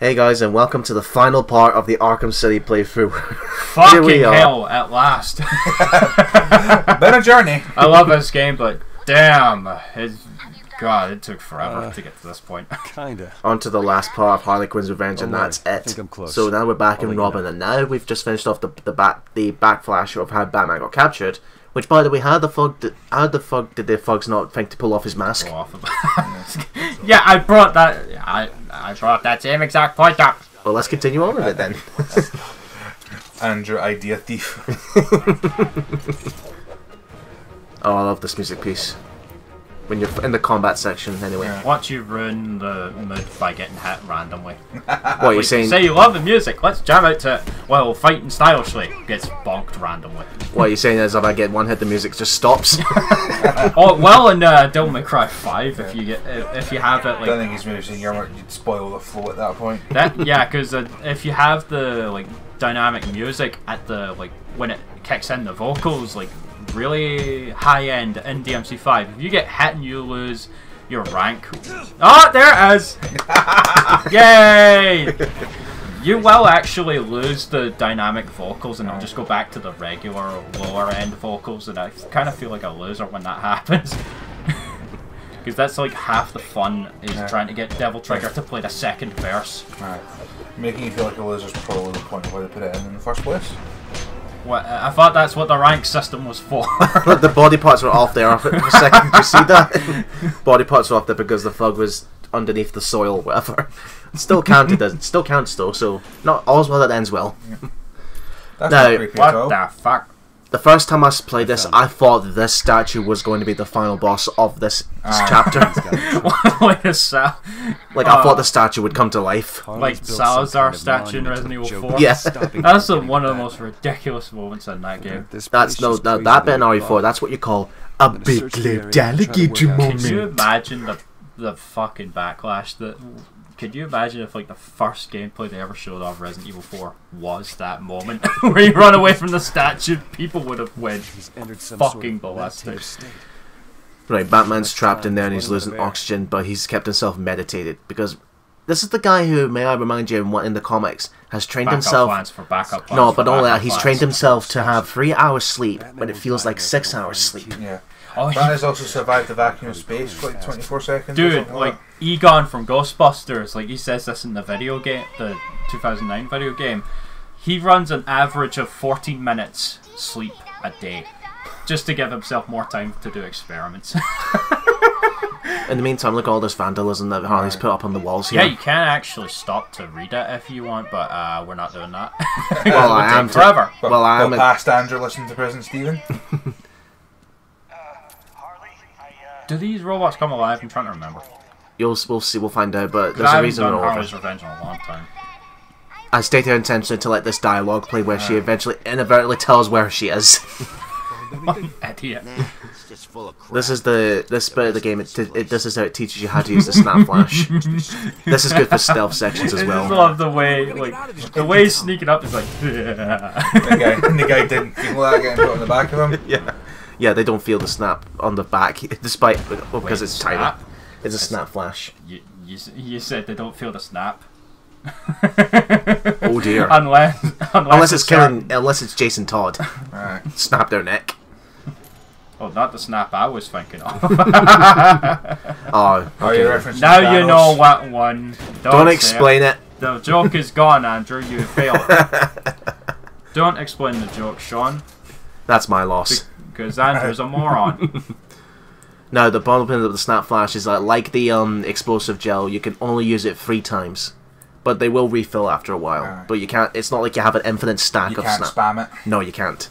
Hey guys, and welcome to the final part of the Arkham City playthrough. Fucking hell, at last. Been a journey. I love this game, but damn, God, it took forever to get to this point. Kinda. On to the last part of Harley Quinn's Revenge, and that's it. I think I'm close. So now we're back in Robin, and now we've just finished off the backflash of how Batman got captured. Which, by the way, how the fuck did the thugs not think to pull off his mask? Yeah, I brought that. I brought that same exact point up. Well, let's continue on with it then. And your idea thief. Oh, I love this music piece. When you're in the combat section, anyway. Yeah. Once you ruin the mood by getting hit randomly. What are you saying? Say you love the music, let's jam out to it while fighting stylishly. Gets bonked randomly. What you're saying is if I get one hit, the music just stops. Oh well, in Devil May Cry 5, if you have it like. I don't think he's maybe saying you'd spoil the flow at that point. Yeah, because if you have the like dynamic music at the when it kicks in the vocals really high end in DMC5, if you get hit and you lose your rank, oh there it is. Yay! You will actually lose the dynamic vocals and it'll just go back to the regular or lower end vocals, and I kind of feel like a loser when that happens. Because that's like half the fun is trying to get Devil Trigger to play the second verse. Right. Making you feel like a loser is probably the point of why they put it in the first place. What, I thought that's what the rank system was for. The body parts were off there for a second. Did you see that? Body parts were off there because the thug was underneath the soil, whatever. It still counted. It still counts though. So not all's well that ends well. That's now, not creepy at all. What the fuck? The first time I played this, I thought this statue was going to be the final boss of this chapter. Like a I thought the statue would come to life. Like Salazar statue in Resident Evil 4. Yeah. That's one of the most ridiculous moments in that game. That's that bit in RE4. That's what you call a big lipped alligator moment. Can you imagine the fucking backlash that? Could you imagine if the first gameplay they ever showed of Resident Evil 4 was that moment where you run away from the statue? People would have went fucking ballistic. Right, Batman's trapped in there and he's losing oxygen, but he's kept himself meditated because this is the guy who, may I remind you, in the comics, has trained himself. No, but only that he's trained himself to have 3 hours sleep when it feels like 6 hours sleep. Yeah. Oh, that has also survived the vacuum of space for 24 seconds. Dude, Egon from Ghostbusters, he says this in the video game, the 2009 video game. He runs an average of 14 minutes sleep a day, just to give himself more time to do experiments. In the meantime, look at all this vandalism that Harley's put up on the walls here. Yeah, you can actually stop to read it if you want, but we're not doing that. Well, I am forever. Well, I am. Past Andrew listening to Prison Steven. Do these robots come alive? I'm trying to remember. We'll see. We'll find out. But there's a reason. I haven't done Harley's Revenge in a long time. I stated her intention to let this dialogue play, where she eventually inadvertently tells where she is. Idiot. This bit of the game. This is how it teaches you how to use the snap flash. This is good for stealth sections as well. I just love the way he's sneaking up is like. the guy didn't feel that getting put on the back of him. Yeah, they don't feel the snap on the back, despite because it's tiny. It's a snap flash. You said they don't feel the snap. Oh dear. Unless it's Jason Todd. Right. Snap their neck. Oh, not the snap I was thinking of. Oh, okay. Now you know what one. Don't explain it. The joke is gone, Andrew. You failed. Don't explain the joke, Sean. That's my loss. Because Andrew's a moron. No, the problem with the snap flash is that, like the explosive gel, you can only use it 3 times, but they will refill after a while. But you can't. It's not like you have an infinite stack of snap. You can't spam it. No, you can't.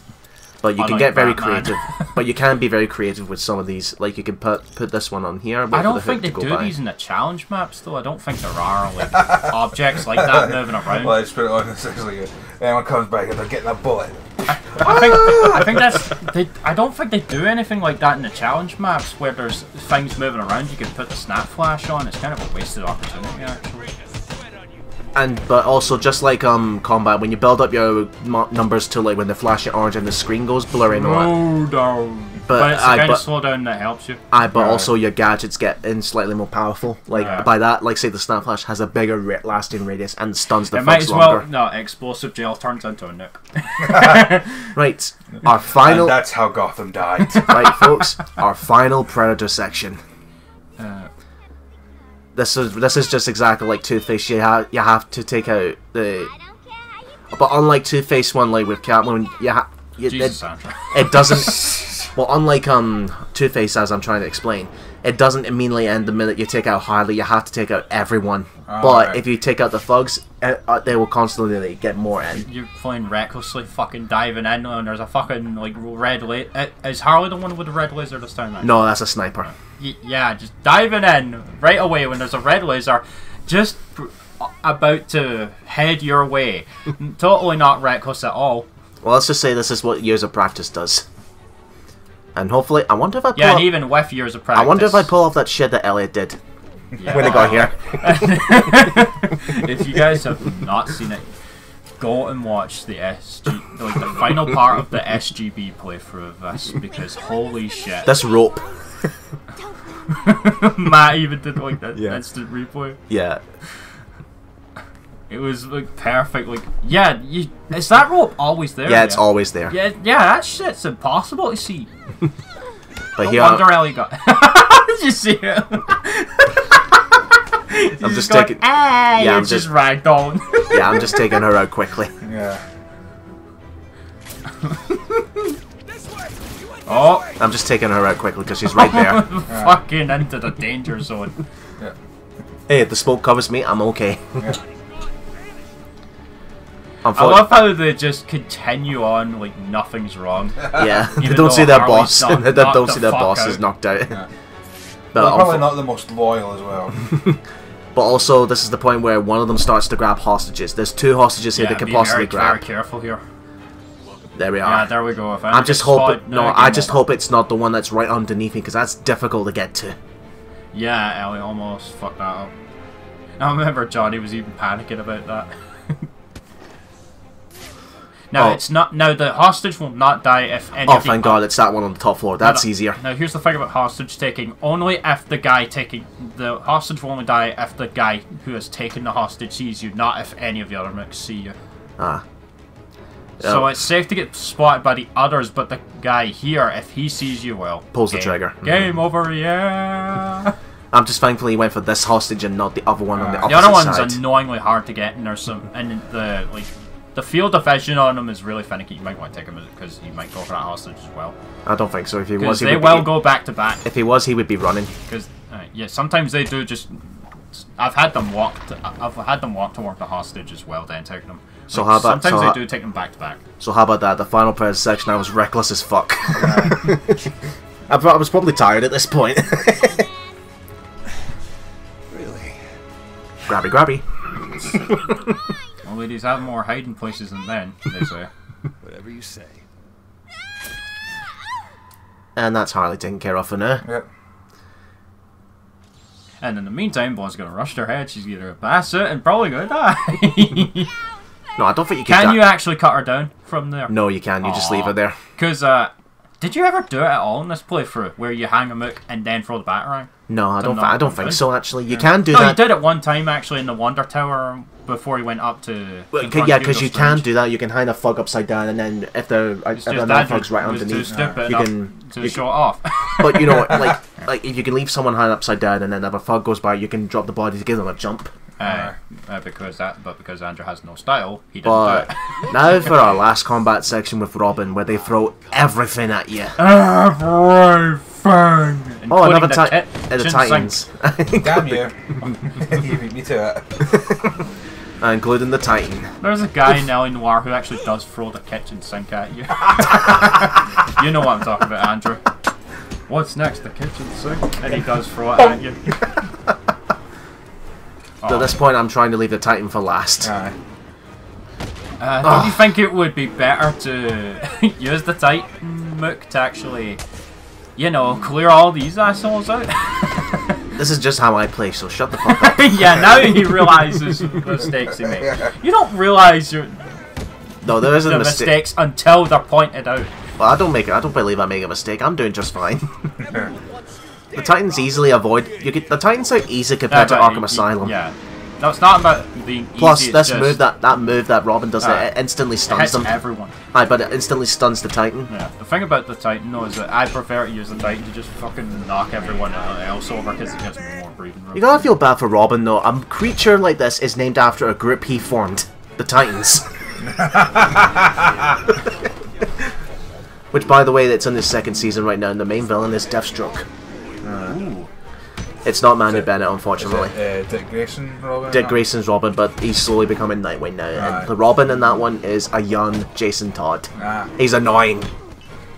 But you can get very creative. But you can be very creative with some of these. Like you can put this one on here. I don't think they do these in the challenge maps, though. I don't think there are objects like that moving around. Well, I just put it on. It's like anyone comes back and they're getting a bullet. I think that's. I don't think they do anything like that in the challenge maps where there's things moving around. You can put the snap flash on. It's kind of a wasted opportunity, actually. But also, just like combat, when you build up your numbers to when they flash it orange and the screen goes blurry and all that. but it's the kind of slowdown that helps you. But also your gadgets get slightly more powerful. Like by that, like say the Snap Flash has a bigger lasting radius and stuns the thugs longer. No, explosive gel turns into a nuke. Right, our final. And that's how Gotham died. Right, folks, our final Predator section. This is just exactly like Two-Face. You have to take out the. But unlike Two-Face one, like with Catwoman, it doesn't. Well, unlike Two-Face, as I'm trying to explain, it doesn't immediately end the minute you take out Harley. You have to take out everyone. But if you take out the thugs, they will constantly get more in. You're playing recklessly, fucking diving in, and there's a fucking like red laser. Is Harley the one with the red laser this time? No, that's a sniper. Yeah, just diving in right away when there's a red laser, just about to head your way. Totally not reckless at all. Well, let's just say this is what years of practice does. And hopefully, I wonder if I pull and even with years of practice. I wonder if I pull off that shit that Elliot did when he got here. If you guys have not seen it, go and watch the the final part of the SGB playthrough of this, because holy shit. This rope. Matt even did like that instant replay. Yeah. It was like perfect. Like, is that rope always there? Yeah, it's always there. Yeah, that shit's impossible to see. But no wonder Ellie got. Did you see it? I'm just taking. I'm just ragdolling. Yeah, I'm just taking her out quickly. Yeah. Oh, I'm just taking her out quickly because she's right there. Fucking into the danger zone. Yeah. Hey, if the smoke covers me, I'm okay. Yeah. I love how they just continue on like nothing's wrong. Yeah, they don't see their boss. They don't see their boss is knocked out. Yeah. But they're probably not the most loyal as well. But also, this is the point where one of them starts to grab hostages. There's two hostages here they can possibly grab. Very careful here. There we are. Yeah, there we go. If I just hope it's not the one that's right underneath me, because that's difficult to get to. Yeah, Ellie almost fucked that up. I remember Johnny was even panicking about that. Now it's not. Now the hostage will not die if any. Oh, thank God! It's that one on the top floor. That's easier. Now here's the thing about hostage taking: only if the hostage will only die if the guy who has taken the hostage sees you, not if any of the other mechs see you. Ah. So it's safe to get spotted by the others, but the guy here, if he sees you, well, pulls the trigger. Game over, yeah. I'm just thankful he went for this hostage and not the other one on the opposite side. The other one's annoyingly hard to get, and there's some, and the field of vision on him is really finicky. You might want to take him because he might go for that hostage as well. I don't think so. If he was, they will go back to back. If he was, he would be running. Because yeah, sometimes they do just. I've had them walk toward the hostage as well, then taking them. So how about sometimes they do take them back to back. So how about that? The final Predator section, I was reckless as fuck. I was probably tired at this point. Really? Grabby. Well, ladies have more hiding places than men, they say. Whatever you say. And that's Harley taken care of for now. Yep. And in the meantime, Blonde's gonna rush her head. She's gonna pass it and probably gonna die. No, I don't think you can. Can you actually cut her down from there? No, you can. You just leave her there. Because, did you ever do it at all in this playthrough, where you hang a mook and then throw the batarang? No, I don't think so. Actually, you can do that. No, you did it one time actually in the Wonder Tower before he went up to. Yeah, because you can do that. You can hang a thug upside down, and then if the thug's right underneath, you can show it off. But you know, like if you can leave someone hanging upside down, and then if a thug goes by, you can drop the body to give them a jump. Because Andrew has no style, he didn't do it. Now for our last combat section with Robin, where they throw everything at you. Everything! Oh, another the Titans. Damn you. You beat me to it. Including the Titan. There's a guy in L.A. Noire who actually does throw the kitchen sink at you. You know what I'm talking about, Andrew. What's next? The kitchen sink? And he does throw it at you. So at this point, I'm trying to leave the Titan for last. Don't you think it would be better to use the Titan mook to actually, you know, clear all these assholes out? This is just how I play, so shut the fuck up. Yeah, now he realizes the mistakes he makes. You don't realize the mistakes until they're pointed out. Well, I don't believe I make a mistake. I'm doing just fine. The Titans easily avoid. The Titans are easy compared to Arkham Asylum. Yeah. No, it's not about being easy. Plus, this move that Robin does, it instantly stuns them. Everyone. Aye, but it instantly stuns the Titan. Yeah. The thing about the Titan, though, is that I prefer to use the Titan to just fucking knock everyone else over because it gives me more breathing room. You gotta feel bad for Robin, though. A creature like this is named after a group he formed, the Titans. Which, by the way, it's in the second season right now, and the main villain is Deathstroke. Ooh. It's not Manu Bennett, unfortunately. Dick Grayson Robin? Dick Grayson's Robin, but he's slowly becoming Nightwing now. And the Robin in that one is a young Jason Todd. He's annoying.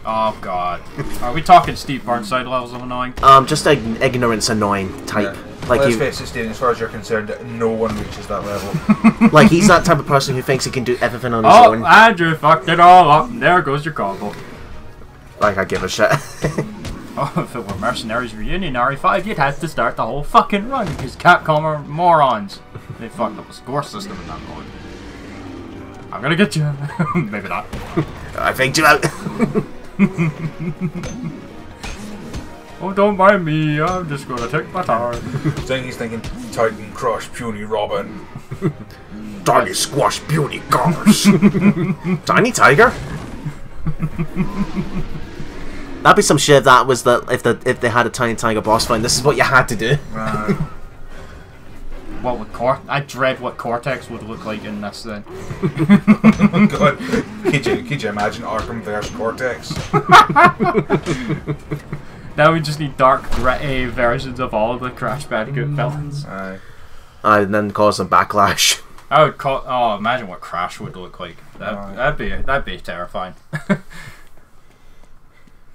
Oh god. Are we talking Steve Burnside levels of annoying? Just an ignorance annoying type. Yeah. Like, let's face it, Steve, as far as you're concerned, no one reaches that level. Like, he's that type of person who thinks he can do everything on his own. Oh, Andrew fucked it all up, and there goes your combo. Like, I give a shit. Oh, if it were Mercenaries Reunion RE5, you'd have to start the whole fucking run, because Capcom are morons. They fucked up the score system in that mode. I'm gonna get you. Maybe not. I faked you out. Oh, don't mind me, I'm just gonna take my time. Then he's thinking, Titan crush puny Robin. Tiny squash puny cars. Tiny tiger? That'd be some shit if that was if they had a Tiny Tiger boss fight. This is what you had to do. What would I dread what Cortex would look like in this then. Oh god. Could you imagine Arkham versus Cortex? Now we just need dark, gritty versions of all of the Crash Bandicoot villains. And then cause some backlash. I would imagine what Crash would look like. That'd be terrifying.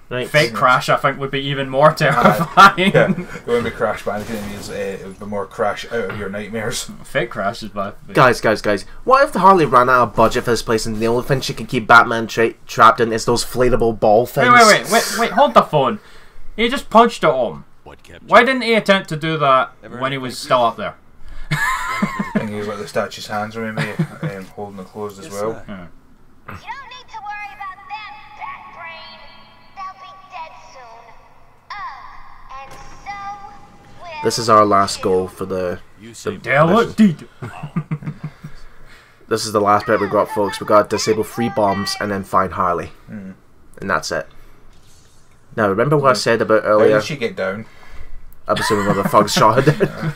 Right. Fake Crash, I think, would be even more terrifying. Yeah, it wouldn't be Crash Bandicoot, it would be more Crash out of your nightmares. Fake Crash is bad. Guys, what if the Harley ran out of budget for this place and the only thing she can keep Batman trapped in is those inflatable ball things? Wait, hold the phone. He just punched it on. Why didn't he attempt to do that when he was still up there? I think he's got the statue's hands, remember, holding it closed as well. Yeah. You don't need to worry about them, Bat Brain. They'll be dead soon. Oh, and so will This is our last goal for the This is the last bit we got, folks. We got to disable 3 bombs and then find Harley. And that's it. Now, remember what I said about earlier? How did she get down? I'm assuming one of the thugs shot her down.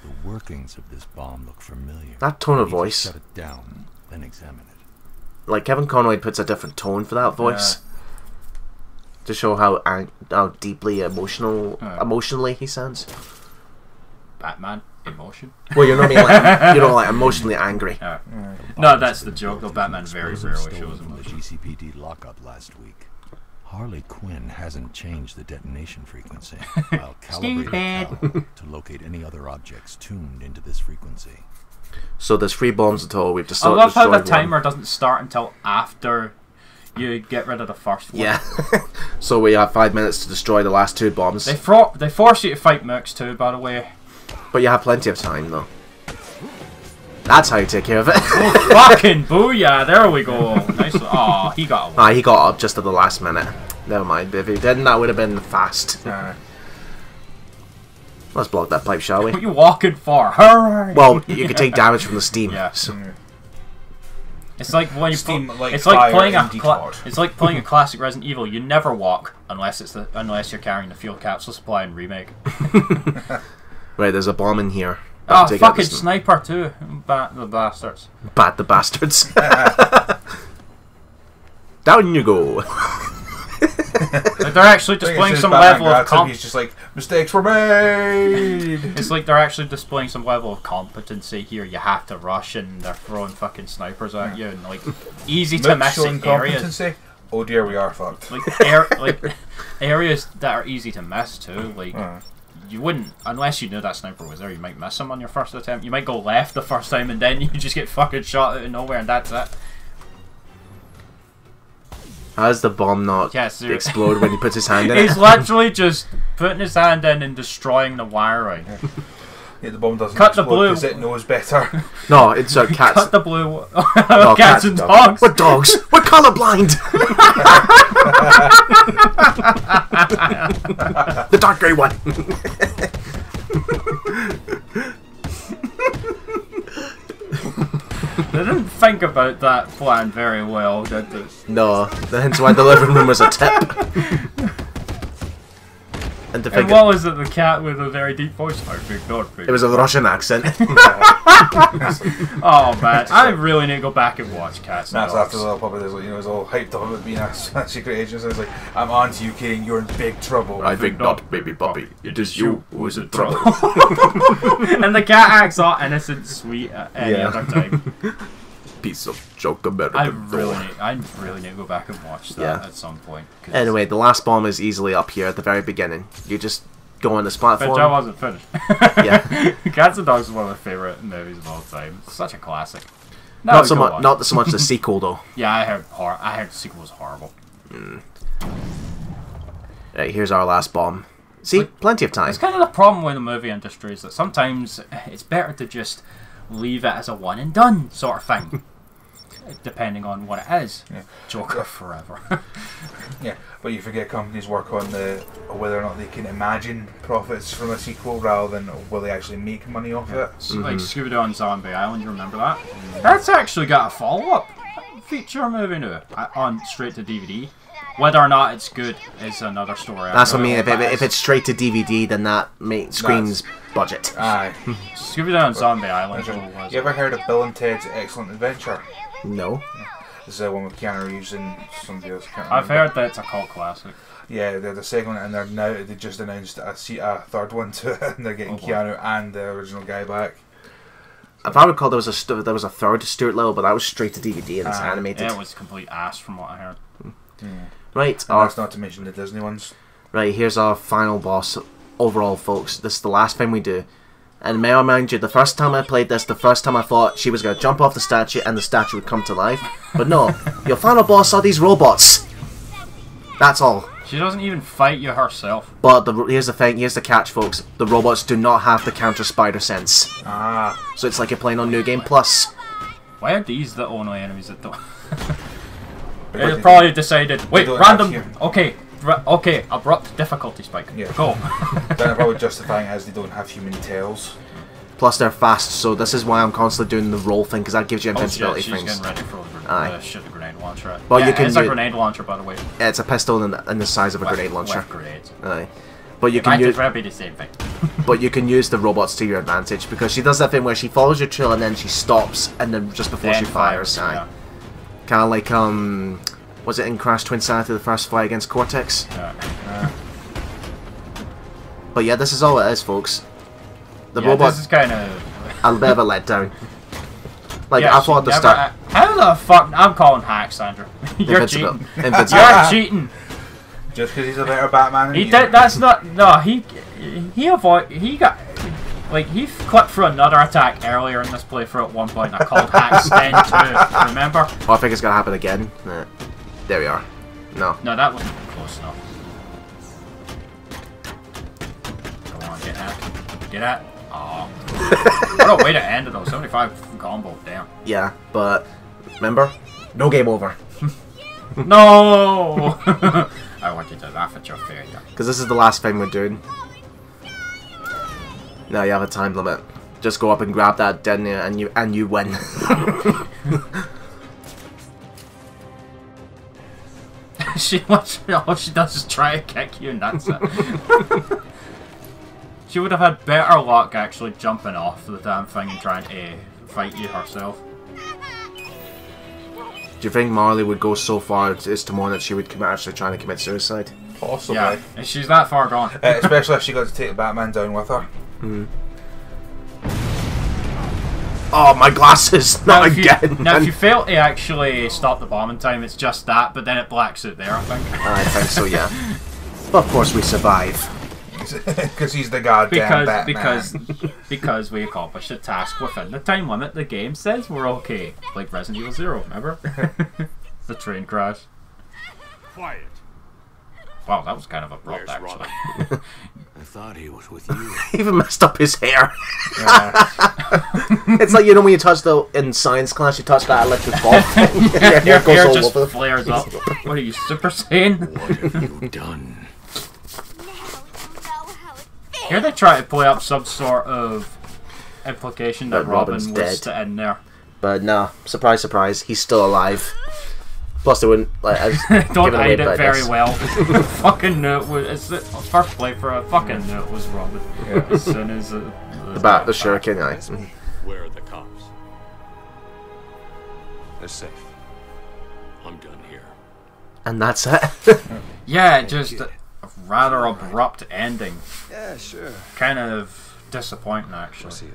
The workings of this bomb look familiar. That tone of voice. Shut it down, then examine it. Like, Kevin Conroy puts a different tone for that voice. To show how deeply emotionally he sounds. Batman emotion. Well, you're not like emotionally angry. No, that's the joke. Though Batman very rarely shows emotion. The GCPD lockup last week. Harley Quinn hasn't changed the detonation frequency. I'll calibrate it to locate any other objects tuned into this frequency. So there's 3 bombs in total. We've just I love how the timer doesn't start until after you get rid of the first one. Yeah. So we have 5 minutes to destroy the last 2 bombs. They force you to fight Mooks too, by the way. But you have plenty of time, though. That's how you take care of it. Oh, fucking booyah! There we go. Nice. Oh, he got away. He got up just at the last minute. Never mind. If he didn't, that would have been fast. Let's block that pipe, shall we? What are you walking for? Hurry! Well, you can take damage from the steam. Yeah. So. It's like when you Steam, it's like playing a classic Resident Evil. You never walk unless you're carrying the fuel capsule supply in Remake. Right, there's a bomb in here. Oh, fucking sniper too. Bat the bastards. Bat the bastards. Down you go. Like they're actually displaying some level of He's just like, mistakes were made. It's like they're actually displaying some level of competency here. You have to rush, and they're throwing fucking snipers at you, and like easy to miss areas. Oh dear, we are fucked. Like areas that are easy to miss too. Like you wouldn't, unless you knew that sniper was there. You might miss him on your first attempt. You might go left the first time, and then you just get fucking shot out of nowhere, and that's it. How does the bomb not explode when he puts his hand in it? He's literally just putting his hand in and destroying the wiring. Yeah, the bomb doesn't cut the explode blue because it knows better. No, it's cats. Cut the blue. No, cats and dogs. What dogs? What colorblind. The dark grey one. They didn't think about that plan very well, did they? No, hence why the living room was a tip. And what was it? The cat with a very deep voice. I think not. It was a Russian accent. Oh man, I really need to go back and watch Cats and That's Dogs. after the little puppet is like, was all hyped up about being a secret agent. So it's like, I'm on to you, King. You're in big trouble. I think not, baby puppy. It is you who is in trouble. And the cat acts all innocent, sweet at any other time. Piece of joke American. I really need to go back and watch that at some point. Anyway, the last bomb is easily up here at the very beginning. You just go on this platform. Which I wasn't finished. Yeah. Cats and Dogs is one of my favourite movies of all time. It's such a classic. Not so much the sequel though. Yeah, I heard the sequel was horrible. Right, here's our last bomb. See, plenty of time. It's kind of the problem with the movie industry is that sometimes it's better to just leave it as a one and done sort of thing. Depending on what it is. Yeah. Joker forever. Yeah, but you forget companies work on whether or not they can imagine profits from a sequel rather than will they actually make money off it. So, like Scooby-Doo on Zombie Island, you remember that? That's actually got a follow-up feature movie now on straight to DVD. Whether or not it's good is another story. That's what I mean. If it's straight to DVD, then that screams budget. Aye. Scooby-Doo on Zombie Island. You ever heard of Bill and Ted's Excellent Adventure? No. This is the one with Keanu Reeves and somebody else. I've heard that it's a cult classic. Yeah, they're the second one, and they just announced a third one to it, and they're getting Keanu and the original guy back. If I recall, there was a third Stuart Little, but that was straight to DVD and it's animated. Yeah, it was complete ass from what I heard. Right. And that's not to mention the Disney ones. Right, here's our final boss. Overall, folks, this is the last thing we do. And may I remind you, the first time I played this, the first time I thought she was going to jump off the statue and the statue would come to life. But no, your final boss are these robots. That's all. She doesn't even fight you herself. But here's the thing, here's the catch, folks. The robots do not have the counter spider sense. So it's like you're playing on New Game Plus. Why are these the only enemies that don't... They probably decided, wait, random... Okay, abrupt difficulty spike. Yeah. Go. Then they're probably justifying it as they don't have human tails. Plus they're fast, so this is why I'm constantly doing the roll thing, because that gives you invincibility she's things. getting ready for the grenade launcher. Well, yeah, you can it's a grenade launcher, by the way. Yeah, it's a pistol in the size of a grenade launcher. With grenades. Aye. But you can use the same thing. But you can use the robots to your advantage, because she does that thing where she follows your trail and then she stops, and then just before she fires. Yeah. Kind of like was it in Crash Twin Sanity, the first fight against Cortex? Yeah. But yeah, this is all it is, folks. The yeah, robot this is kind of a bit of a letdown. Like yeah, I thought at the start. How the fuck? I'm calling hacks, Sandra. You're cheating. You're cheating. Just because he's a better Batman than he you. did. That's not. No, he got. Like, he clipped through another attack earlier in this playthrough at one point, and I called hacks then too. Remember? Oh, I think it's gonna happen again. There we are. No. No, that wasn't close enough. Come on, get that. Get that. Oh. What a way to end it though. 75 combo. Damn. Yeah, but remember, no game over. No. I want you to laugh at your failure. Because this is the last thing we're doing. Now you have a time limit. Just go up and grab that detonator and you win. All she does is try to kick you and that's it. She would have had better luck actually jumping off the damn thing and trying to fight you herself. Do you think Marley would go so far as to mourn that she would actually trying to commit suicide? Possibly. Yeah, and she's that far gone. Especially if she got to take the Batman down with her. Oh, my glasses! Not again! Now, if you fail to actually stop the bomb in time, it's just that, but then it blacks out there, I think. I think so, yeah. But of course we survive. Because he's the goddamn Batman. Because we accomplished a task within the time limit the game says we're okay. Like Resident Evil 0, remember? The train crash. Quiet. Wow, that was kind of abrupt, Where's actually. thought he was with you. He even messed up his hair. It's like, you know, when you touch in science class, you touch that electric ball thing, and your hair just flares up. What are you, Super Saiyan? What have you done? Here they try to play up some sort of implication that Robin was dead in there. But no, surprise, surprise, he's still alive. Plus, they wouldn't don't hide it very well. Fucking knew it was. It's the first playthrough. I fucking knew it was Robin. Yeah. As soon as the shuriken guy. Where are the cops? They're safe. I'm done here. And that's it. Yeah, just a rather abrupt ending. Yeah, sure. Kind of disappointing, actually.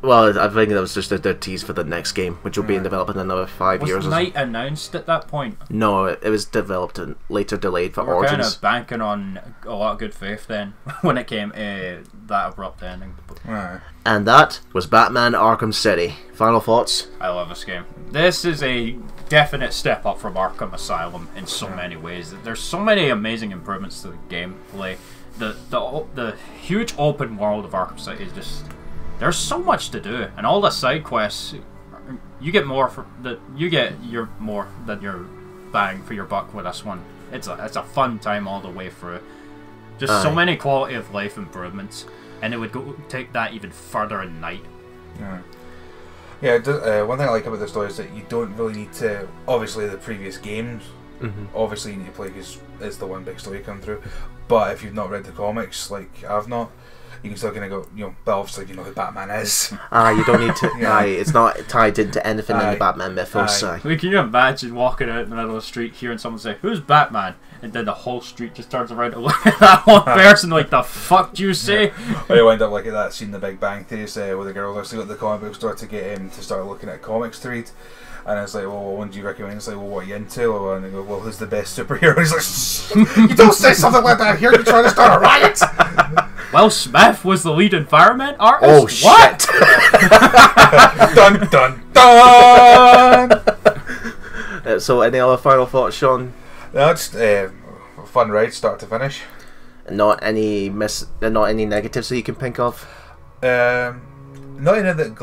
Well, I think that was just their tease for the next game, which will be in development in another 5 years. Was Night announced at that point? No, it was developed and later delayed for Origins. We're kind of banking on a lot of good faith then, when it came to that abrupt ending. And that was Batman Arkham City. Final thoughts? I love this game. This is a definite step up from Arkham Asylum in so many ways. There's so many amazing improvements to the gameplay. The huge open world of Arkham City is just... There's so much to do, and all the side quests, you get more more than your bang for your buck with this one. It's a fun time all the way through. Just so many quality of life improvements, and it would take that even further in Night. Yeah, one thing I like about the story is that you don't really need to. Obviously, the previous games, obviously you need to play because it's the one big story come through. But if you've not read the comics, like I've not. You can still kind of go, but obviously you know who Batman is. You don't need to. It's not tied into anything in the Batman mythos. Can you imagine walking out in the middle of the street, hearing someone say, "Who's Batman?" and then the whole street just turns around to look at that one person like, "The fuck do you say?" Or you wind up like at that scene in The Big Bang Theory, where the girls actually go to the comic book store to get him to start looking at comics to read. And it's like, well, what one do you recommend? It's like, well, what are you into? And they go, well, who's the best superhero? And he's like, you don't say something like that here. You're trying to start a riot. Will Smith was the lead environment artist? Oh, what? Dun, dun, dun! So, any other final thoughts, Sean? No, just a fun ride, start to finish. Not any negatives that you can think of? Not any that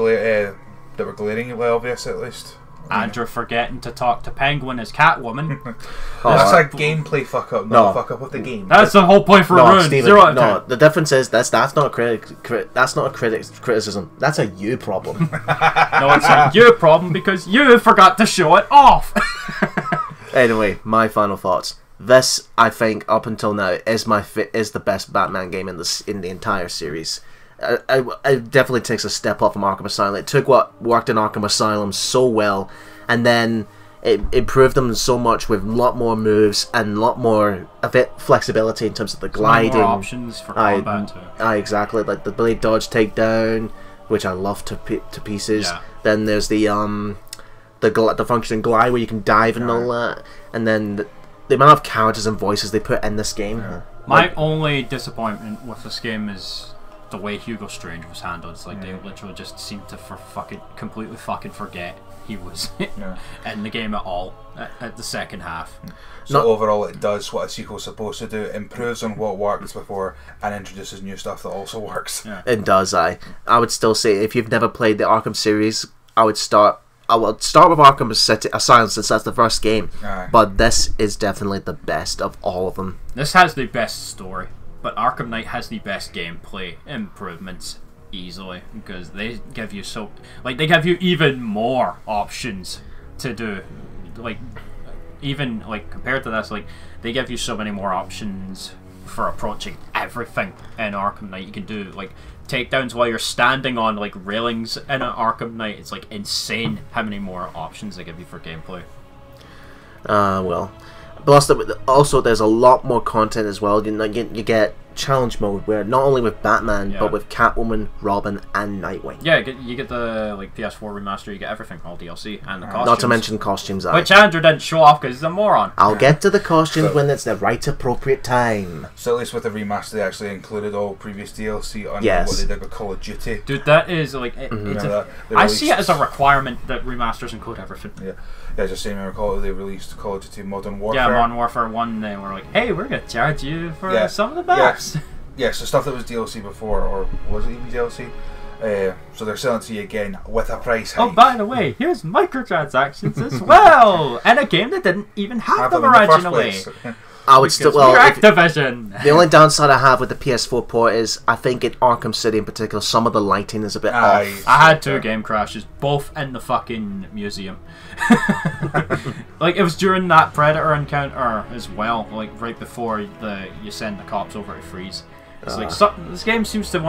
were glaringly obvious, at least. Andrew forgetting to talk to Penguin as Catwoman. That's a gameplay fuck up, not a fuck up of the game. That's the whole point for Ruin. Steven, the difference is that's not a critic's criticism. That's a you problem. No, it's a you problem because you forgot to show it off. Anyway, my final thoughts. This, I think, up until now, is the best Batman game in the entire series. It definitely takes a step up from Arkham Asylum. It took what worked in Arkham Asylum so well, and then it improved them so much with a lot more moves and a lot more flexibility in terms of the gliding. More options for combat too. Exactly, like the blade dodge takedown, which I love to pieces. Yeah. Then there's the function glide where you can dive and all that, and then the amount of characters and voices they put in this game. Yeah. My only disappointment with this game is the way Hugo Strange was handled. It's like they literally just seemed to completely forget he was in the game at all at the second half. So overall, it does what a sequel's supposed to do. It improves on what worked before and introduces new stuff that also works. Yeah. It does. I would still say if you've never played the Arkham series, I would start with Arkham Asylum since that's the first game. But this is definitely the best of all of them. This has the best story. But Arkham Knight has the best gameplay improvements easily because they give you they give you even more options to do. Compared to this, they give you so many more options for approaching everything in Arkham Knight. You can do takedowns while you're standing on railings in an Arkham Knight. It's insane how many more options they give you for gameplay. Well. Plus, also there's a lot more content as well. You get challenge mode where not only with Batman but with Catwoman, Robin, and Nightwing. Yeah, you get the PS4 remaster. You get everything, all DLC and the costumes. Not to mention costumes, which Andrew didn't show off because he's a moron. I'll get to the costumes when it's the right appropriate time. So at least with the remaster, they actually included all previous DLC on what they did with Call of Duty. Dude, that is I see it as a requirement that remasters include everything. Yeah, just saying, I recall they released Call of Duty Modern Warfare. Yeah, Modern Warfare 1, they were like, hey, we're going to charge you for some of the maps. Yes, the stuff that was DLC before, or was it even DLC? So they're selling to you again with a price hike. Oh, by the way, here's microtransactions as well, and a game that didn't even have them originally. I would still. Well, Activision. The only downside I have with the PS4 port is I think in Arkham City in particular, some of the lighting is a bit off. I had 2 game crashes, both in the fucking museum. Like, it was during that Predator encounter as well, like right before you send the cops over to freeze. It's like this game seems to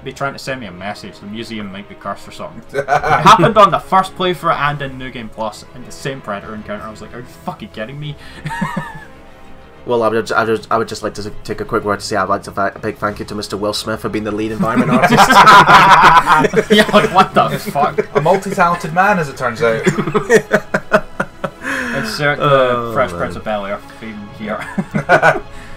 be trying to send me a message. The museum might be cursed or something. It happened on the first playthrough and in New Game Plus in the same Predator encounter. I was like, are you fucking kidding me? Well, I would just like to take a quick word to say I'd like to a big thank you to Mr. Will Smith for being the lead environment artist. Yeah, like, what the fuck? A multi-talented man, as it turns out. Insert the Fresh Prince of Bel-Air theme here.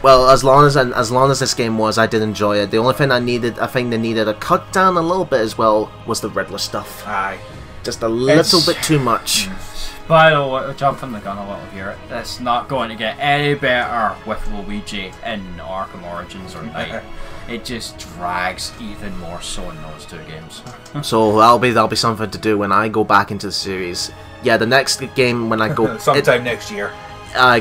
Well, as long as this game was, I did enjoy it. The only thing I think they needed a cut down a little bit as well was the Riddler stuff. Aye. Just a little bit too much. By the way, jumping the gun a little here, it's not going to get any better with Luigi in Arkham Origins or Night. It just drags even more so in those 2 games. So that'll be something to do when I go back into the series. Yeah, the next game when I go sometime next year.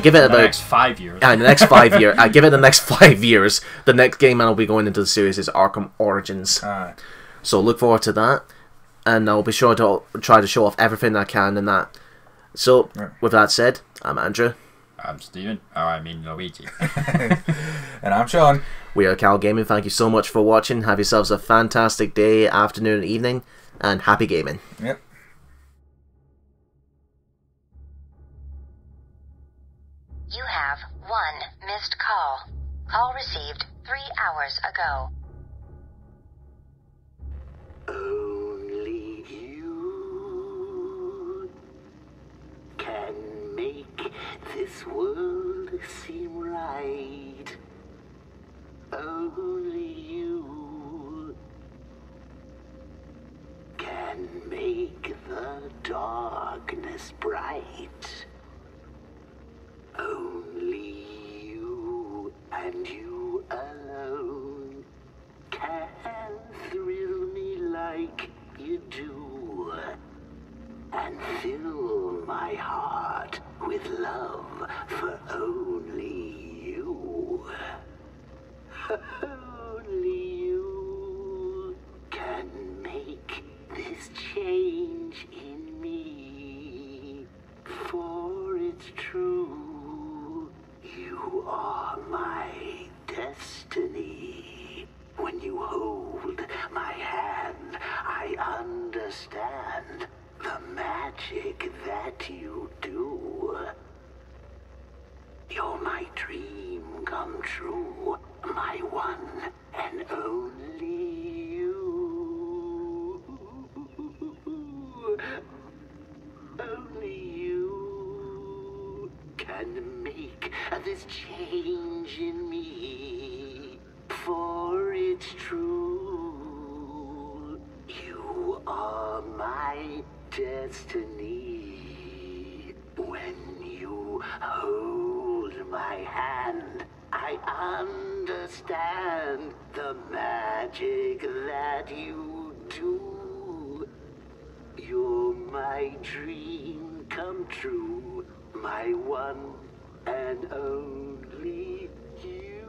Give it about the next 5 years. The next 5 years. I give it the next 5 years. The next game I'll be going into the series is Arkham Origins. So look forward to that, and I'll be sure to try to show off everything I can in that. So, with that said, I'm Andrew. I'm Steven. I mean Luigi. And I'm Sean. We are Cal Gaming. Thank you so much for watching. Have yourselves a fantastic day, afternoon, and evening, and happy gaming. Yep. You have 1 missed call. Call received 3 hours ago. Only you can make this world seem right. Only you can make the darkness bright. Only you and you alone can thrill me like you do, and fill my heart with love for only you. Only you can make this change in me, for it's true. You are my destiny. When you hold my hand, I understand the magic that you do. You're my dream come true, my one and only you. Only you can make this change in me, for it's true. You are my destiny. When you hold my hand, I understand the magic that you do. You're my dream come true, my one and only you.